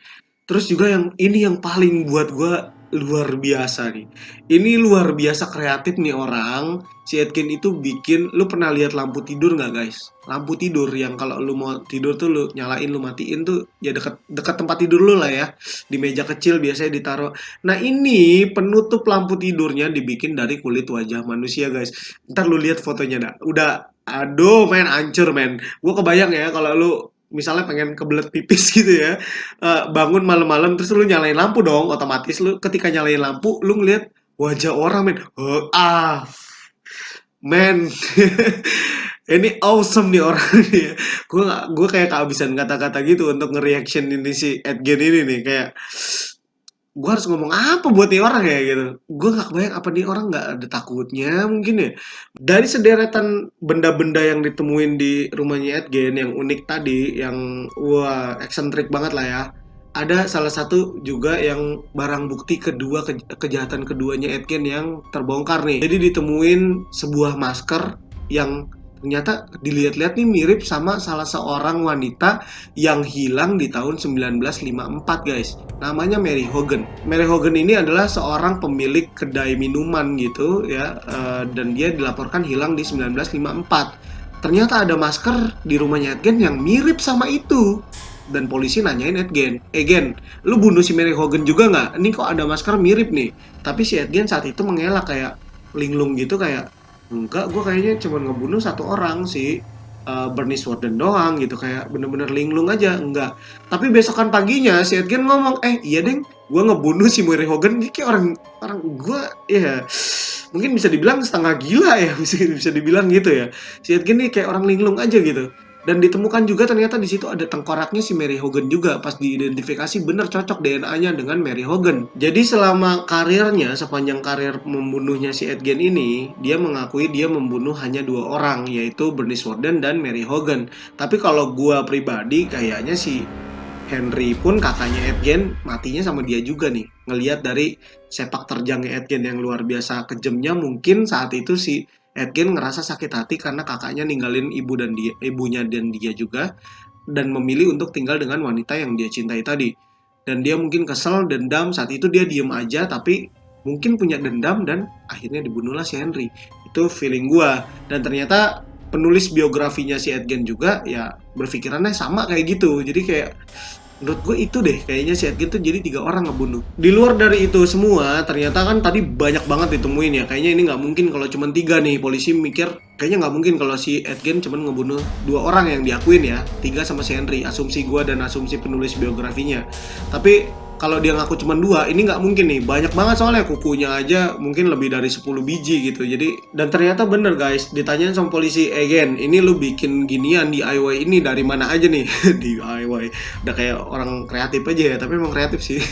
Terus juga yang ini yang paling buat gue luar biasa nih. Ini luar biasa kreatif nih orang. Si Edgen itu bikin, lu pernah lihat lampu tidur nggak guys? Lampu tidur yang kalau lu mau tidur tuh lu nyalain, lu matiin tuh ya dekat dekat tempat tidur lu lah ya. Di meja kecil biasanya ditaruh. Nah ini penutup lampu tidurnya dibikin dari kulit wajah manusia guys. Ntar lu lihat fotonya dah. Udah, aduh men, hancur men. Gue kebayang ya kalau lu misalnya pengen kebelet pipis gitu ya, bangun malam-malam terus lu nyalain lampu dong, otomatis lu ketika nyalain lampu lu ngeliat wajah orang men. Men. Ini awesome nih orang nih. Gue kayak kehabisan kata-kata gitu untuk nge-reaction ini si Edgen ini nih, kayak gue harus ngomong apa buat nih orang ya gitu. Gue nggak kebayang apa nih orang nggak ada takutnya mungkin ya. Dari sederetan benda-benda yang ditemuin di rumahnya Edgen yang unik tadi, yang wah eksentrik banget lah ya. Ada salah satu juga yang barang bukti kedua kejahatan keduanya Edgen yang terbongkar nih. Jadi ditemuin sebuah masker yang ternyata dilihat-lihat nih mirip sama salah seorang wanita yang hilang di tahun 1954 guys. Namanya Mary Hogan. Mary Hogan ini adalah seorang pemilik kedai minuman gitu ya, dan dia dilaporkan hilang di 1954. Ternyata ada masker di rumahnya Edgen yang mirip sama itu. Dan polisi nanyain Edgen, Gen, lu bunuh si Mary Hogan juga nggak? Ini kok ada masker mirip nih. Tapi si Edgen saat itu mengelak kayak linglung gitu, kayak enggak, gue kayaknya cuma ngebunuh satu orang sih, Bernice Warden doang gitu, kayak bener-bener linglung aja, enggak. Tapi besokan paginya si Edgen ngomong, iya deng, gue ngebunuh si Mary Hogan. Ini kayak orang gue ya mungkin bisa dibilang setengah gila ya, bisa dibilang gitu ya. Si Edgen nih kayak orang linglung aja gitu. Dan ditemukan juga ternyata di situ ada tengkoraknya si Mary Hogan juga. Pas diidentifikasi bener cocok DNA-nya dengan Mary Hogan. Jadi selama karirnya, sepanjang karir membunuhnya si Edgen ini, dia mengakui dia membunuh hanya 2 orang, yaitu Bernice Warden dan Mary Hogan. Tapi kalau gua pribadi kayaknya si Henry pun kakaknya Edgen matinya sama dia juga nih. Ngelihat dari sepak terjangnya Edgen yang luar biasa kejamnya, mungkin saat itu si Edgen ngerasa sakit hati karena kakaknya ninggalin ibunya dan dia juga, dan memilih untuk tinggal dengan wanita yang dia cintai tadi. Dan dia mungkin kesel, dendam, saat itu dia diem aja tapi mungkin punya dendam dan akhirnya dibunuhlah si Henry. Itu feeling gua. Dan ternyata penulis biografinya si Edgen juga ya berpikirannya sama kayak gitu. Jadi kayak menurut gue itu deh kayaknya si Edgen tuh jadi 3 orang ngebunuh. Di luar dari itu semua ternyata kan tadi banyak banget ditemuin ya. Kayaknya ini nggak mungkin kalau cuma 3 nih. Polisi mikir kayaknya nggak mungkin kalau si Edgen cuma ngebunuh 2 orang yang diakuin ya, 3 sama si Henry. Asumsi gue dan asumsi penulis biografinya. Tapi kalau dia ngaku cuma 2, ini nggak mungkin nih. Banyak banget soalnya, kukunya aja mungkin lebih dari 10 biji gitu. Jadi, dan ternyata bener guys, ditanyain sama polisi, Gen, ini lu bikin ginian DIY ini dari mana aja nih? DIY, udah kayak orang kreatif aja ya, tapi emang kreatif sih.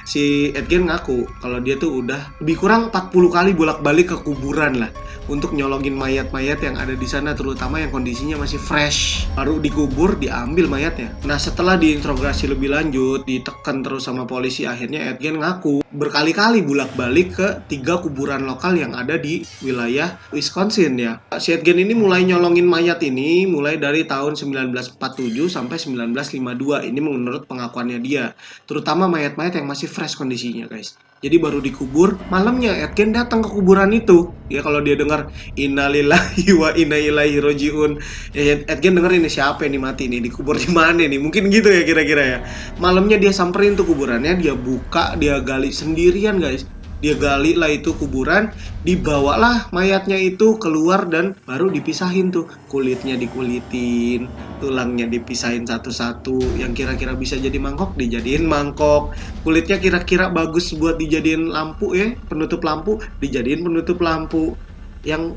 Si Edgen ngaku kalau dia tuh udah lebih kurang 40 kali bolak-balik ke kuburan lah untuk nyolongin mayat-mayat yang ada di sana, terutama yang kondisinya masih fresh, baru dikubur, diambil mayatnya. Nah, setelah diinterogasi lebih lanjut, ditekan terus sama polisi, akhirnya Edgen ngaku berkali-kali bolak-balik ke 3 kuburan lokal yang ada di wilayah Wisconsin ya. Si Edgen ini mulai nyolongin mayat ini mulai dari tahun 1947 sampai 1952. Ini menurut pengakuannya dia. Terutama mayat-mayat yang masih fresh kondisinya, guys. Jadi baru dikubur, malamnya Edgen datang ke kuburan itu. Ya kalau dia dengar innalillahi wa inna ilaihi rojiun. Ya Edgen denger ini siapa yang mati nih, dikubur di mana nih? Mungkin gitu ya kira-kira ya. Malamnya dia samperin tuh kuburannya, dia buka, dia gali sendirian, guys. Dia gali lah itu kuburan, dibawalah mayatnya itu keluar dan baru dipisahin tuh. Kulitnya dikulitin, tulangnya dipisahin satu-satu. Yang kira-kira bisa jadi mangkok dijadiin mangkok. Kulitnya kira-kira bagus buat dijadiin lampu ya, penutup lampu, dijadiin penutup lampu. Yang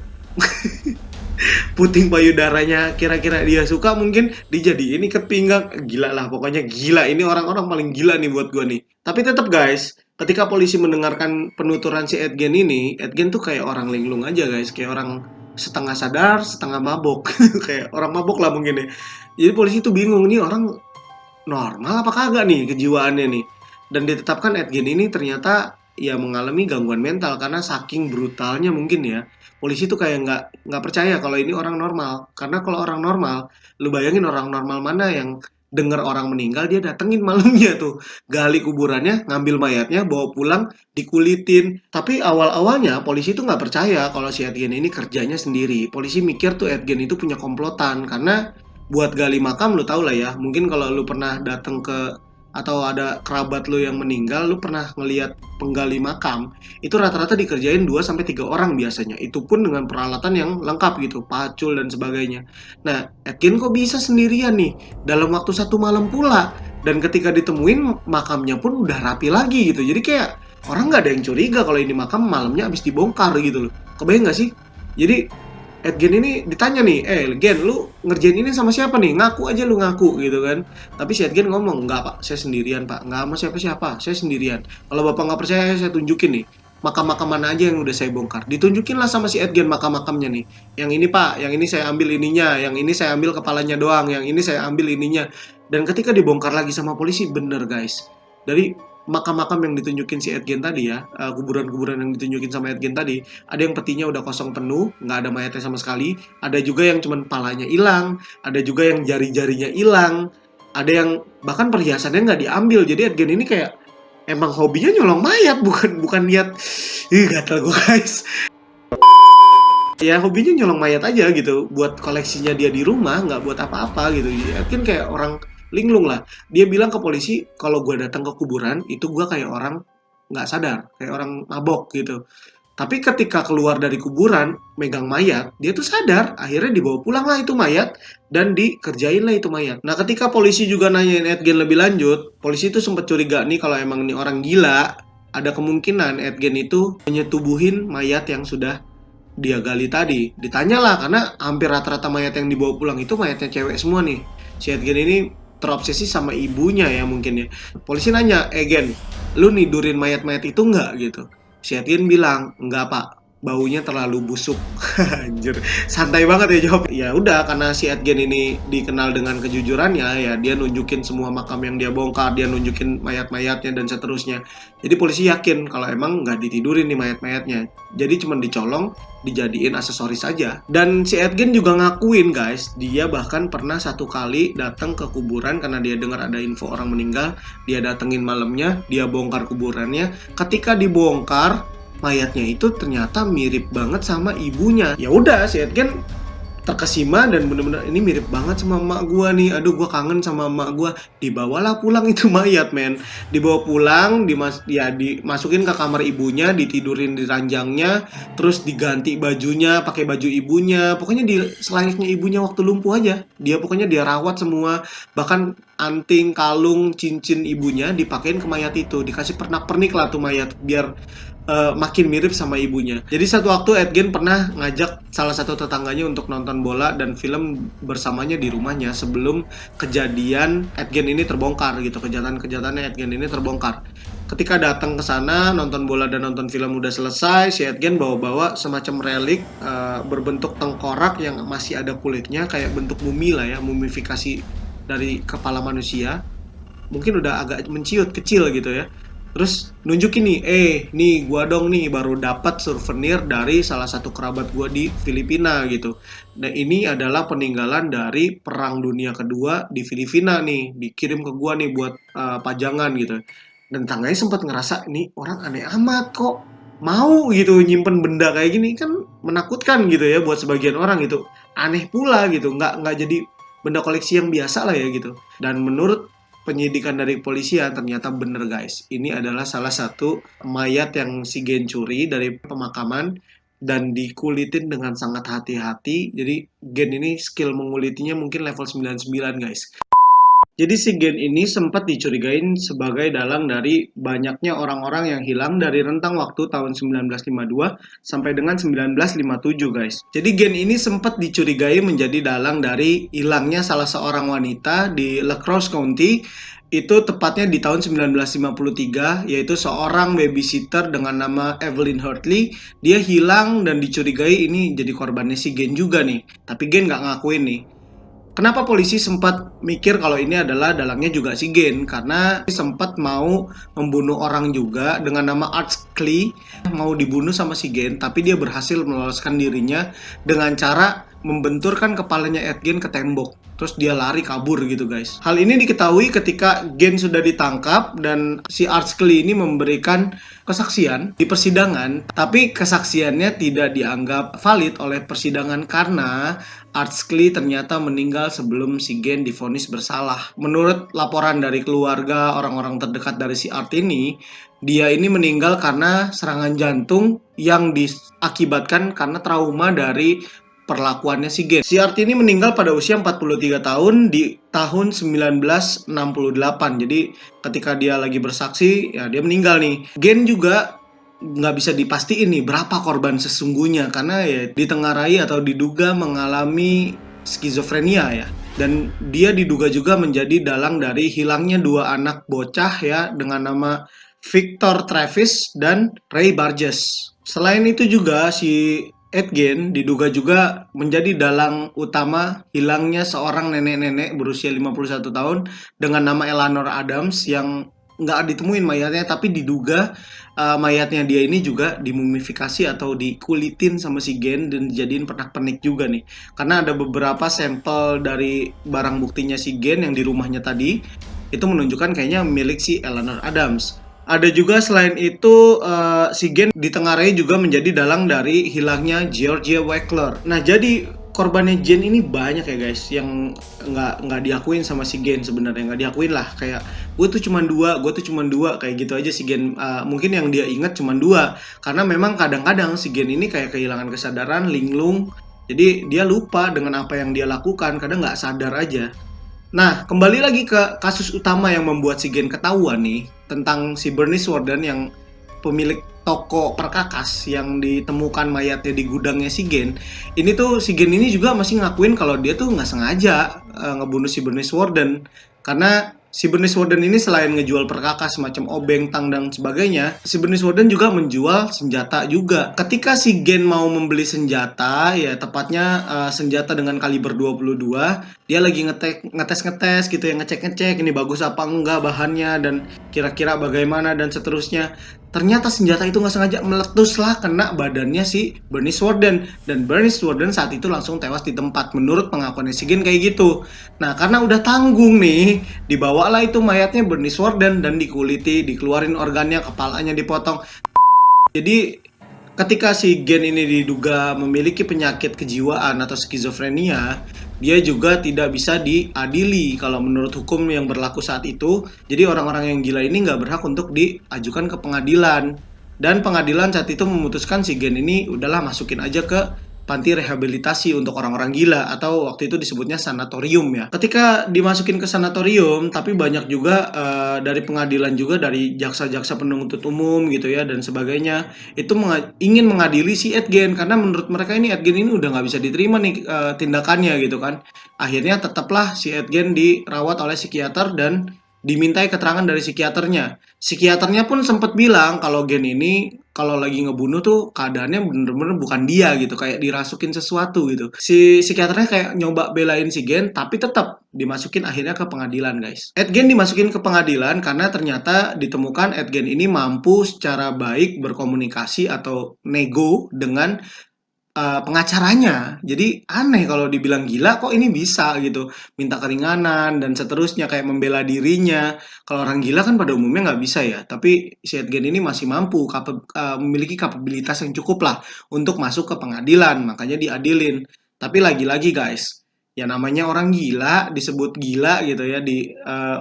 puting payudaranya kira-kira dia suka mungkin dijadiin ikat pinggang. Gila lah, pokoknya gila. Ini orang-orang paling gila nih buat gue nih. Tapi tetap guys, ketika polisi mendengarkan penuturan si Edgen ini, Edgen tuh kayak orang linglung aja guys, kayak orang setengah sadar, setengah mabok. Kayak orang mabok lah mungkin ya. Jadi polisi tuh bingung nih, orang normal apa kagak nih kejiwaannya nih. Dan ditetapkan Edgen ini ternyata ya mengalami gangguan mental karena saking brutalnya mungkin ya. Polisi tuh kayak nggak percaya kalau ini orang normal. Karena kalau orang normal, lu bayangin orang normal mana yang denger orang meninggal dia datengin malamnya tuh, gali kuburannya, ngambil mayatnya, bawa pulang, dikulitin. Tapi awal-awalnya polisi tuh nggak percaya kalau si Edgen ini kerjanya sendiri. Polisi mikir tuh Edgen itu punya komplotan karena buat gali makam lu tau lah ya. Mungkin kalau lu pernah datang ke atau ada kerabat lu yang meninggal, lu pernah ngelihat penggali makam, itu rata-rata dikerjain 2 sampai 3 orang biasanya. Itu pun dengan peralatan yang lengkap gitu, pacul dan sebagainya. Nah, Edgen kok bisa sendirian nih dalam waktu 1 malam pula, dan ketika ditemuin makamnya pun udah rapi lagi gitu. Jadi kayak orang nggak ada yang curiga kalau ini makam malamnya habis dibongkar gitu loh. Kebayang nggak sih? Jadi Edgen ini ditanya nih, Gen, lu ngerjain ini sama siapa nih? Ngaku aja lu ngaku gitu kan. Tapi si Edgen ngomong, enggak pak, saya sendirian pak, nggak sama siapa-siapa, saya sendirian. Kalau bapak nggak percaya, saya tunjukin nih, makam-makam mana aja yang udah saya bongkar. Ditunjukin lah sama si Edgen makam-makamnya nih. Yang ini pak, yang ini saya ambil ininya, yang ini saya ambil kepalanya doang, yang ini saya ambil ininya. Dan ketika dibongkar lagi sama polisi, bener guys. Dari makam-makam yang ditunjukin si Edgen tadi ya, kuburan-kuburan yang ditunjukin sama Edgen tadi, ada yang petinya udah kosong penuh, nggak ada mayatnya sama sekali, ada juga yang cuman palanya hilang, ada juga yang jari-jarinya hilang, ada yang bahkan perhiasannya nggak diambil. Jadi Edgen ini kayak emang hobinya nyolong mayat, bukan niat. Gatel gue guys. Ya hobinya nyolong mayat aja gitu, buat koleksinya dia di rumah, nggak buat apa-apa gitu. Edgen kayak orang linglung lah. Dia bilang ke polisi kalau gue datang ke kuburan itu gue kayak orang nggak sadar, kayak orang mabok gitu. Tapi ketika keluar dari kuburan megang mayat, dia tuh sadar. Akhirnya dibawa pulang lah itu mayat dan dikerjain lah itu mayat. Nah ketika polisi juga nanyain Edgen lebih lanjut, polisi itu sempat curiga nih kalau emang ini orang gila. Ada kemungkinan Edgen itu menyetubuhin mayat yang sudah dia gali tadi. Ditanyalah karena hampir rata-rata mayat yang dibawa pulang itu mayatnya cewek semua nih. Si Edgen ini terobsesi sama ibunya ya mungkin ya. Polisi nanya, Gen, lu nidurin mayat-mayat itu nggak gitu? Si Edgen bilang, enggak pak, baunya terlalu busuk. Anjir, santai banget ya jawab. Ya udah, karena si Edgen ini dikenal dengan kejujurannya ya, dia nunjukin semua makam yang dia bongkar, dia nunjukin mayat-mayatnya dan seterusnya. Jadi polisi yakin kalau emang nggak ditidurin nih mayat-mayatnya. Jadi cuma dicolong, dijadiin aksesoris saja. Dan si Edgen juga ngakuin guys, dia bahkan pernah 1 kali datang ke kuburan karena dia dengar ada info orang meninggal. Dia datengin malamnya, dia bongkar kuburannya. Ketika dibongkar, mayatnya itu ternyata mirip banget sama ibunya. Ya udah, si Edgen terkesima dan bener-bener ini mirip banget sama emak gua nih. Aduh, gua kangen sama emak gua. Dibawalah pulang itu mayat, men. Dibawa pulang, dimasukin ke kamar ibunya, ditidurin di ranjangnya, terus diganti bajunya, pakai baju ibunya. Pokoknya selayaknya ibunya waktu lumpuh aja. Dia rawat semua, bahkan anting, kalung, cincin ibunya dipakein ke mayat itu, dikasih pernak-pernik lah tuh mayat biar makin mirip sama ibunya. Jadi satu waktu Edgen pernah ngajak salah satu tetangganya untuk nonton bola dan film bersamanya di rumahnya sebelum kejadian Edgen ini terbongkar gitu. Kejahatan-kejahatannya Edgen ini terbongkar. Ketika datang ke sana nonton bola dan nonton film udah selesai, si Edgen bawa-bawa semacam relik berbentuk tengkorak yang masih ada kulitnya, kayak bentuk mumi lah ya, mumifikasi dari kepala manusia. Mungkin udah agak menciut kecil gitu ya. Terus nunjukin nih, nih gua dong nih baru dapat souvenir dari salah satu kerabat gua di Filipina gitu. Nah ini adalah peninggalan dari Perang Dunia Kedua di Filipina nih, dikirim ke gua nih buat pajangan gitu. Dan tangganya sempat ngerasa nih orang aneh amat kok mau gitu nyimpen benda kayak gini, kan menakutkan gitu ya buat sebagian orang gitu. Aneh pula gitu, nggak jadi benda koleksi yang biasa lah ya gitu. Dan menurut penyidikan dari polisian ternyata bener guys, ini adalah salah satu mayat yang si Gen curi dari pemakaman dan dikulitin dengan sangat hati-hati. Jadi Gen ini skill mengulitinya mungkin level 99 guys. Jadi si Gen ini sempat dicurigain sebagai dalang dari banyaknya orang-orang yang hilang dari rentang waktu tahun 1952 sampai dengan 1957 guys. Jadi Gen ini sempat dicurigai menjadi dalang dari hilangnya salah seorang wanita di La Crosse County, itu tepatnya di tahun 1953, yaitu seorang babysitter dengan nama Evelyn Hartley. Dia hilang dan dicurigai ini jadi korbannya si Gen juga nih. Tapi Gen nggak ngakuin nih. Kenapa polisi sempat mikir kalau ini adalah dalangnya juga si Gen? Karena sempat mau membunuh orang juga dengan nama Arts Klee, mau dibunuh sama si Gen, tapi dia berhasil meloloskan dirinya dengan cara membenturkan kepalanya Edgen ke tembok. Terus dia lari kabur gitu guys. Hal ini diketahui ketika Gen sudah ditangkap dan si Arts Klee ini memberikan kesaksian di persidangan, tapi kesaksiannya tidak dianggap valid oleh persidangan karena Arts Klee ternyata meninggal sebelum si Gen divonis bersalah. Menurut laporan dari keluarga orang-orang terdekat dari si Art ini, dia ini meninggal karena serangan jantung yang diakibatkan karena trauma dari perlakuannya si Gen. Si Art ini meninggal pada usia 43 tahun di tahun 1968. Jadi ketika dia lagi bersaksi, ya dia meninggal nih. Gen juga nggak bisa dipastiin nih berapa korban sesungguhnya karena ya ditengarai atau diduga mengalami skizofrenia ya, dan dia diduga juga menjadi dalang dari hilangnya dua anak bocah ya dengan nama Victor Travis dan Ray Burgess. Selain itu juga si Edgen diduga juga menjadi dalang utama hilangnya seorang nenek-nenek berusia 51 tahun dengan nama Eleanor Adams yang nggak ditemuin mayatnya, tapi diduga mayatnya dia ini juga dimumifikasi atau dikulitin sama si Gen dan dijadiin pernak-pernik juga nih. Karena ada beberapa sampel dari barang buktinya si Gen yang di rumahnya tadi itu menunjukkan kayaknya milik si Eleanor Adams. Ada juga selain itu si Gen ditengarai juga menjadi dalang dari hilangnya Georgia Weckler. Nah jadi korbannya Gen ini banyak ya guys yang nggak diakuin sama si Gen, sebenarnya nggak diakuin lah, kayak gue tuh cuma dua kayak gitu aja si Gen. Mungkin yang dia ingat cuma dua karena memang kadang-kadang si Gen ini kayak kehilangan kesadaran, linglung, jadi dia lupa dengan apa yang dia lakukan, kadang nggak sadar aja. Nah, kembali lagi ke kasus utama yang membuat si Gen ketahuan nih, tentang si Bernice Warden yang pemilik toko perkakas yang ditemukan mayatnya di gudangnya si Gen. Ini tuh si Gen ini juga masih ngakuin kalau dia tuh nggak sengaja ngebunuh si Bernice Warden. Karena si Bernice Warden ini selain ngejual perkakas macam obeng, tang, dan sebagainya, si Bernice Warden juga menjual senjata juga. Ketika si Gen mau membeli senjata, ya tepatnya senjata dengan kaliber 22, dia lagi ngetes gitu ya, ngecek ini bagus apa enggak bahannya dan kira-kira bagaimana dan seterusnya. Ternyata senjata itu nggak sengaja meletus lah kena badannya si Bernice Warden, dan Bernice Warden saat itu langsung tewas di tempat menurut pengakuan si Gen kayak gitu. Nah karena udah tanggung nih, dibawalah itu mayatnya Bernice Warden dan dikuliti, dikeluarin organnya, kepalanya dipotong. Jadi ketika si Gen ini diduga memiliki penyakit kejiwaan atau skizofrenia, dia juga tidak bisa diadili kalau menurut hukum yang berlaku saat itu. Jadi orang-orang yang gila ini nggak berhak untuk diajukan ke pengadilan. Dan pengadilan saat itu memutuskan si Gen ini udahlah masukin aja ke panti rehabilitasi untuk orang-orang gila, atau waktu itu disebutnya sanatorium ya. Ketika dimasukin ke sanatorium, tapi banyak juga dari pengadilan juga, dari jaksa-jaksa penuntut umum gitu ya dan sebagainya, itu ingin mengadili si Edgen karena menurut mereka ini Edgen ini udah nggak bisa diterima nih tindakannya gitu kan. Akhirnya tetaplah si Edgen dirawat oleh psikiater dan dimintai keterangan dari psikiaternya. Psikiaternya pun sempat bilang kalau Gen ini kalau lagi ngebunuh tuh keadaannya bener-bener bukan dia gitu, kayak dirasukin sesuatu gitu. Si psikiaternya kayak nyoba belain si Gen, tapi tetap dimasukin akhirnya ke pengadilan guys. Ed Gein dimasukin ke pengadilan karena ternyata ditemukan Ed Gein ini mampu secara baik berkomunikasi atau nego dengan pengacaranya. Jadi aneh kalau dibilang gila kok ini bisa gitu. Minta keringanan dan seterusnya kayak membela dirinya. Kalau orang gila kan pada umumnya nggak bisa ya. Tapi si Edgen ini masih mampu memiliki kapabilitas yang cukup lah untuk masuk ke pengadilan. Makanya diadilin. Tapi lagi-lagi guys, ya namanya orang gila disebut gila gitu ya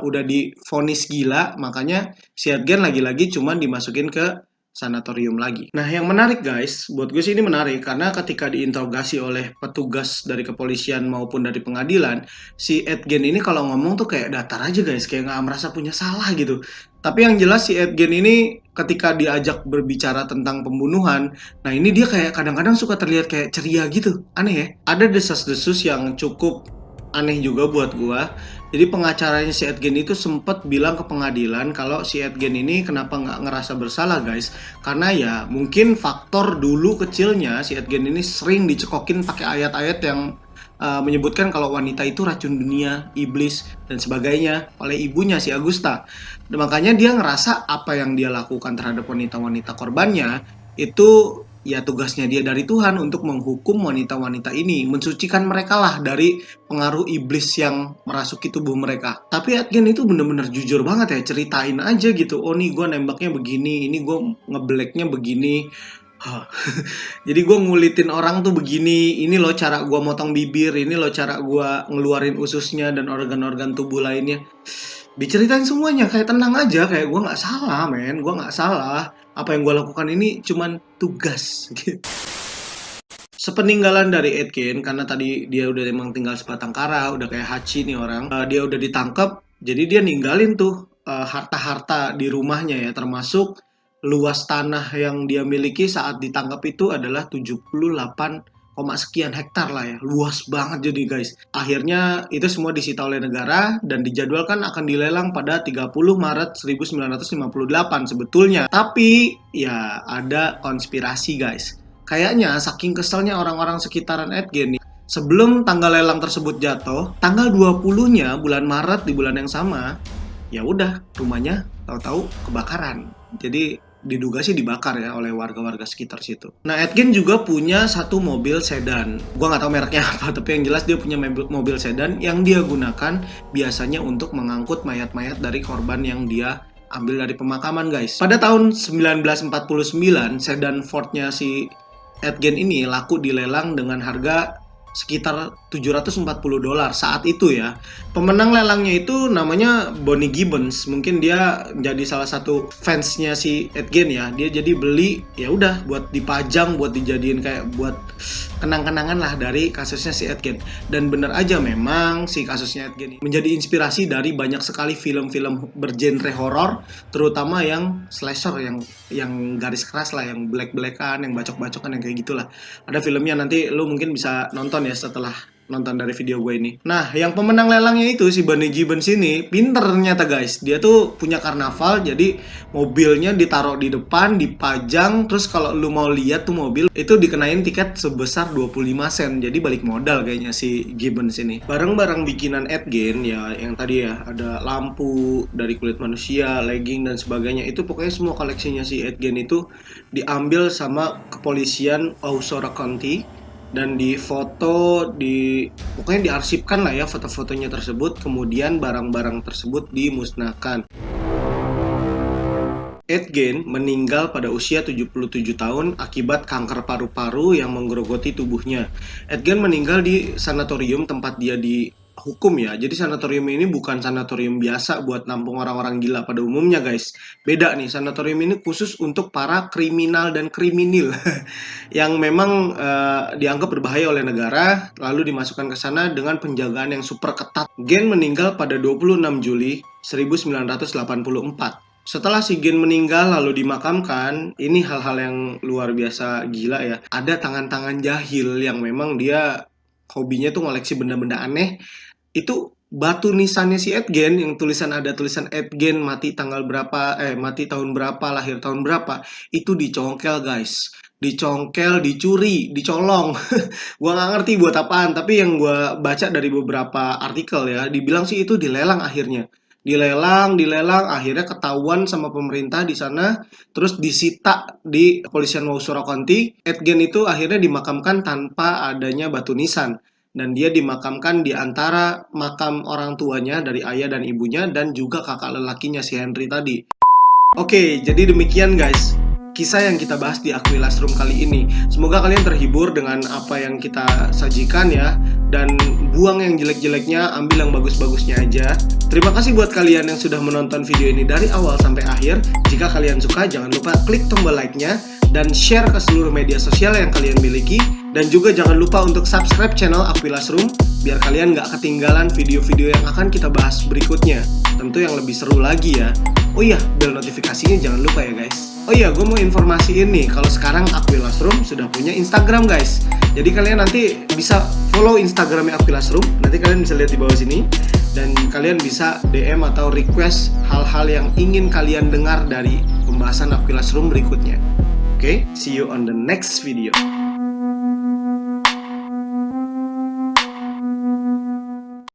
udah divonis gila, makanya si Edgen lagi-lagi cuman dimasukin ke sanatorium lagi. Nah, yang menarik guys, buat gue sih ini menarik karena ketika diinterogasi oleh petugas dari kepolisian maupun dari pengadilan, si Edgen ini kalau ngomong tuh kayak datar aja guys, kayak nggak merasa punya salah gitu. Tapi yang jelas si Edgen ini ketika diajak berbicara tentang pembunuhan, nah ini dia kayak kadang-kadang suka terlihat kayak ceria gitu, aneh ya. Ada desas-desus yang cukup aneh juga buat gua. Jadi pengacaranya si Edgen itu sempat bilang ke pengadilan kalau si Edgen ini kenapa nggak ngerasa bersalah guys. Karena ya mungkin faktor dulu kecilnya si Edgen ini sering dicekokin pakai ayat-ayat yang menyebutkan kalau wanita itu racun dunia, iblis, dan sebagainya oleh ibunya si Agusta. Dan makanya dia ngerasa apa yang dia lakukan terhadap wanita-wanita korbannya itu ya tugasnya dia dari Tuhan untuk menghukum wanita-wanita ini, mensucikan mereka lah dari pengaruh iblis yang merasuki tubuh mereka. Tapi Atgen itu bener-bener jujur banget ya, ceritain aja gitu. Oh nih gue nembaknya begini, ini gue ngeblacknya begini. Jadi gue ngulitin orang tuh begini, ini loh cara gue motong bibir, ini loh cara gue ngeluarin ususnya dan organ-organ tubuh lainnya. Diceritain semuanya, kayak tenang aja, kayak gue nggak salah men, gue nggak salah. Apa yang gue lakukan ini cuman tugas gitu. Sepeninggalan dari Edkin, karena tadi dia udah emang tinggal sebatang kara, udah kayak Hachi nih orang, dia udah ditangkap, jadi dia ninggalin tuh harta-harta di rumahnya ya, termasuk luas tanah yang dia miliki saat ditangkap itu adalah 78 sekian hektar lah ya, luas banget jadi guys. Akhirnya itu semua disita oleh negara dan dijadwalkan akan dilelang pada 30 Maret 1958 sebetulnya. Tapi ya ada konspirasi guys. Kayaknya saking keselnya orang-orang sekitaran Edgen nih, sebelum tanggal lelang tersebut jatuh, tanggal 20-nya bulan Maret di bulan yang sama, ya udah rumahnya tahu-tahu kebakaran. Jadi diduga sih dibakar ya oleh warga-warga sekitar situ. Nah, Edgen juga punya satu mobil sedan. Gua nggak tahu mereknya apa, tapi yang jelas dia punya mobil sedan yang dia gunakan biasanya untuk mengangkut mayat-mayat dari korban yang dia ambil dari pemakaman, guys. Pada tahun 1949, sedan Ford-nya si Edgen ini laku dilelang dengan harga sekitar $740 saat itu ya. Pemenang lelangnya itu namanya Bonnie Gibbons. Mungkin dia jadi salah satu fansnya si Edgen ya. Dia jadi beli ya udah buat dipajang, buat dijadiin kayak buat kenang-kenangan lah dari kasusnya si Edgen. Dan bener aja memang si kasusnya Edgen ini menjadi inspirasi dari banyak sekali film-film bergenre horor, terutama yang slasher, yang garis keras lah, yang black-blackan, yang bacok-bacokan, yang kayak gitulah. Ada filmnya, nanti lu mungkin bisa nonton ya setelah nonton dari video gue ini. Nah, yang pemenang lelangnya itu si Bonnie Gibbons ini pinter ternyata guys. Dia tuh punya karnaval, jadi mobilnya ditaruh di depan, dipajang, terus kalau lu mau lihat tuh mobil itu dikenain tiket sebesar 25 sen. Jadi balik modal kayaknya si Gibbons ini. Barang-barang bikinan Edgen ya, yang tadi ya ada lampu dari kulit manusia, legging dan sebagainya, itu pokoknya semua koleksinya si Edgen itu diambil sama kepolisian Aurora County dan difoto, pokoknya diarsipkan lah ya foto-fotonya tersebut, kemudian barang-barang tersebut dimusnahkan. Edgen meninggal pada usia 77 tahun akibat kanker paru-paru yang menggerogoti tubuhnya. Edgen meninggal di sanatorium tempat dia dihukum ya. Jadi sanatorium ini bukan sanatorium biasa buat nampung orang-orang gila pada umumnya guys. Beda nih, sanatorium ini khusus untuk para kriminal dan kriminil yang memang dianggap berbahaya oleh negara, lalu dimasukkan ke sana dengan penjagaan yang super ketat. Gen meninggal pada 26 Juli 1984. Setelah si Gen meninggal lalu dimakamkan, ini hal-hal yang luar biasa gila ya. Ada tangan-tangan jahil yang memang dia hobinya tuh ngoleksi benda-benda aneh. Itu batu nisannya si Edgen yang ada tulisan Edgen mati tanggal berapa, mati tahun berapa, lahir tahun berapa, itu dicongkel guys. Dicongkel, dicuri, dicolong. Gua nggak ngerti buat apaan, tapi yang gua baca dari beberapa artikel ya, dibilang sih itu dilelang akhirnya. Dilelang, akhirnya ketahuan sama pemerintah di sana, terus disita di kepolisian Mau Surakonti. Edgen itu akhirnya dimakamkan tanpa adanya batu nisan. Dan dia dimakamkan di antara makam orang tuanya dari ayah dan ibunya dan juga kakak lelakinya si Henry tadi. Oke, jadi demikian guys kisah yang kita bahas di Aquilas Room kali ini. Semoga kalian terhibur dengan apa yang kita sajikan ya. Dan buang yang jelek-jeleknya, ambil yang bagus-bagusnya aja. Terima kasih buat kalian yang sudah menonton video ini dari awal sampai akhir. Jika kalian suka, jangan lupa klik tombol like-nya dan share ke seluruh media sosial yang kalian miliki. Dan juga jangan lupa untuk subscribe channel Aquilas Room biar kalian nggak ketinggalan video-video yang akan kita bahas berikutnya. Tentu yang lebih seru lagi ya. Oh iya, bel notifikasinya jangan lupa ya guys. Oh iya, gue mau informasiin nih kalau sekarang Aquilas Room sudah punya Instagram guys. Jadi kalian nanti bisa follow Instagramnya Aquilas Room. Nanti kalian bisa lihat di bawah sini. Dan kalian bisa DM atau request hal-hal yang ingin kalian dengar dari pembahasan Aquilas Room berikutnya. Oke, see you on the next video.